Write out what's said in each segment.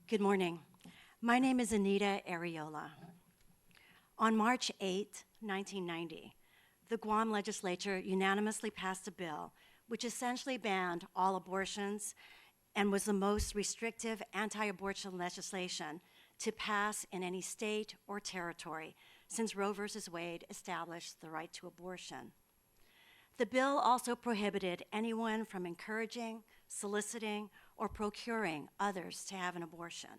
Good morning. My name is Anita Arriola. On March 8, 1990, the Guam legislature unanimously passed a bill which essentially banned all abortions and was the most restrictive anti-abortion legislation to pass in any state or territory since Roe v. Wade established the right to abortion. The bill also prohibited anyone from encouraging, soliciting, or procuring others to have an abortion.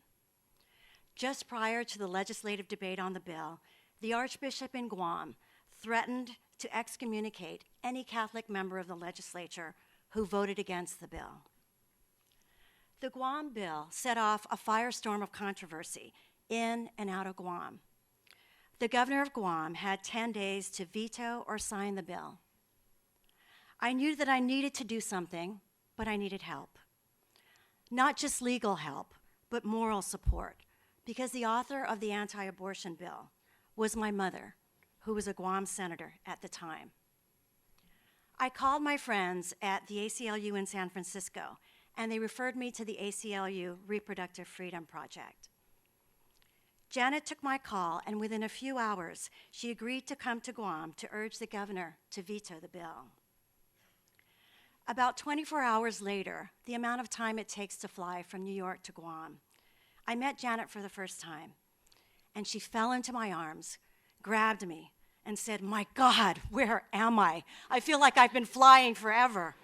Just prior to the legislative debate on the bill, the Archbishop in Guam threatened to excommunicate any Catholic member of the legislature who voted against the bill. The Guam bill set off a firestorm of controversy in and out of Guam. The governor of Guam had 10 days to veto or sign the bill. I knew that I needed to do something, but I needed help. Not just legal help, but moral support, because the author of the anti-abortion bill was my mother, who was a Guam senator at the time. I called my friends at the ACLU in San Francisco, and they referred me to the ACLU Reproductive Freedom Project. Janet took my call, and within a few hours, she agreed to come to Guam to urge the governor to veto the bill. About 24 hours later, the amount of time it takes to fly from New York to Guam, I met Janet for the first time, and she fell into my arms, grabbed me, and said, "My God, where am I? I feel like I've been flying forever."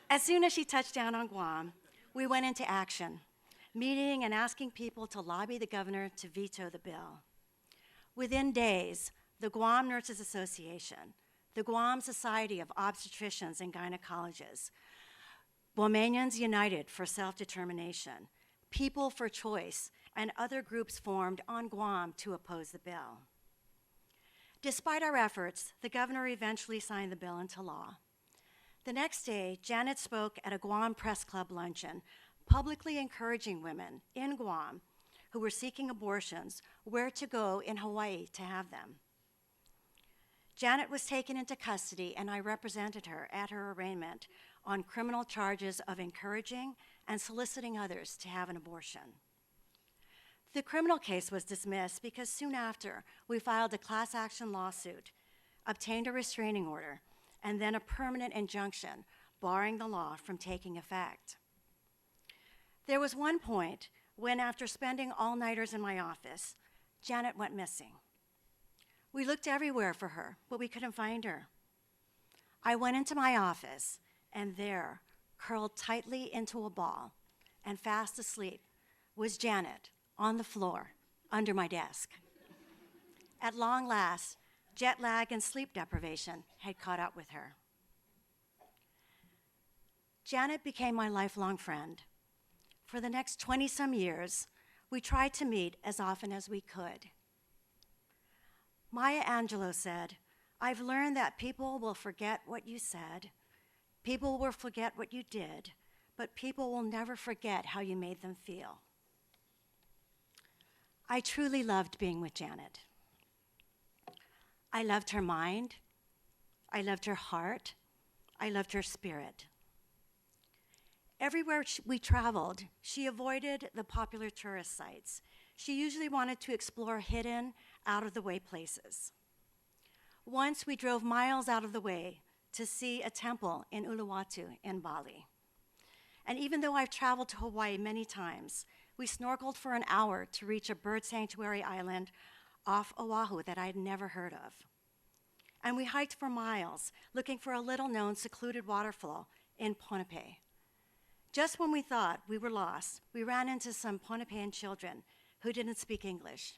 As soon as she touched down on Guam, we went into action, meeting and asking people to lobby the governor to veto the bill. Within days, the Guam Nurses Association, the Guam Society of Obstetricians and Gynecologists, Guamanians United for Self-Determination, People for Choice, and other groups formed on Guam to oppose the bill. Despite our efforts, the governor eventually signed the bill into law. The next day, Janet spoke at a Guam Press Club luncheon, publicly encouraging women in Guam who were seeking abortions where to go in Hawaii to have them. Janet was taken into custody, and I represented her at her arraignment on criminal charges of encouraging and soliciting others to have an abortion. The criminal case was dismissed because soon after, we filed a class action lawsuit, obtained a restraining order, and then a permanent injunction barring the law from taking effect. There was one point when, after spending all-nighters in my office, Janet went missing. We looked everywhere for her, but we couldn't find her. I went into my office, and there, curled tightly into a ball and fast asleep, was Janet on the floor under my desk. At long last, jet lag and sleep deprivation had caught up with her. Janet became my lifelong friend. For the next 20-some years, we tried to meet as often as we could. Maya Angelou said, "I've learned that people will forget what you said, people will forget what you did, but people will never forget how you made them feel." I truly loved being with Janet. I loved her mind, I loved her heart, I loved her spirit. Everywhere we traveled, she avoided the popular tourist sites. She usually wanted to explore hidden, out-of-the-way places. Once we drove miles out of the way to see a temple in Uluwatu in Bali. And even though I've traveled to Hawaii many times, we snorkeled for an hour to reach a bird sanctuary island off Oahu that I had never heard of. And we hiked for miles, looking for a little-known secluded waterfall in Ponape. Just when we thought we were lost, we ran into some Ponapean children who didn't speak English.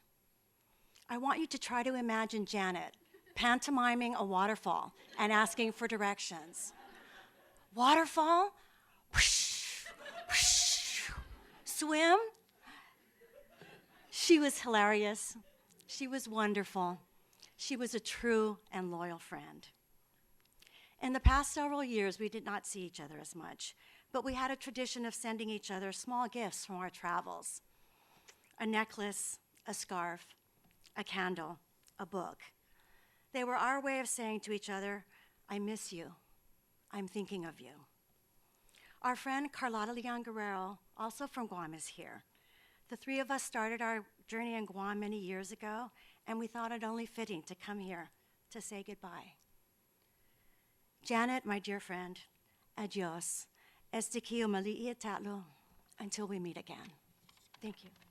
I want you to try to imagine Janet pantomiming a waterfall and asking for directions. Waterfall? Whoosh, whoosh. Swim? She was hilarious. She was wonderful. She was a true and loyal friend. In the past several years, we did not see each other as much, but we had a tradition of sending each other small gifts from our travels. A necklace, a scarf, a candle, a book. They were our way of saying to each other, "I miss you. I'm thinking of you." Our friend Carlotta Leon Guerrero, also from Guam, is here. The three of us started our journey in Guam many years ago, and we thought it only fitting to come here to say goodbye. Janet, my dear friend, adios. Este kio mali'i tatlo, until we meet again. Thank you.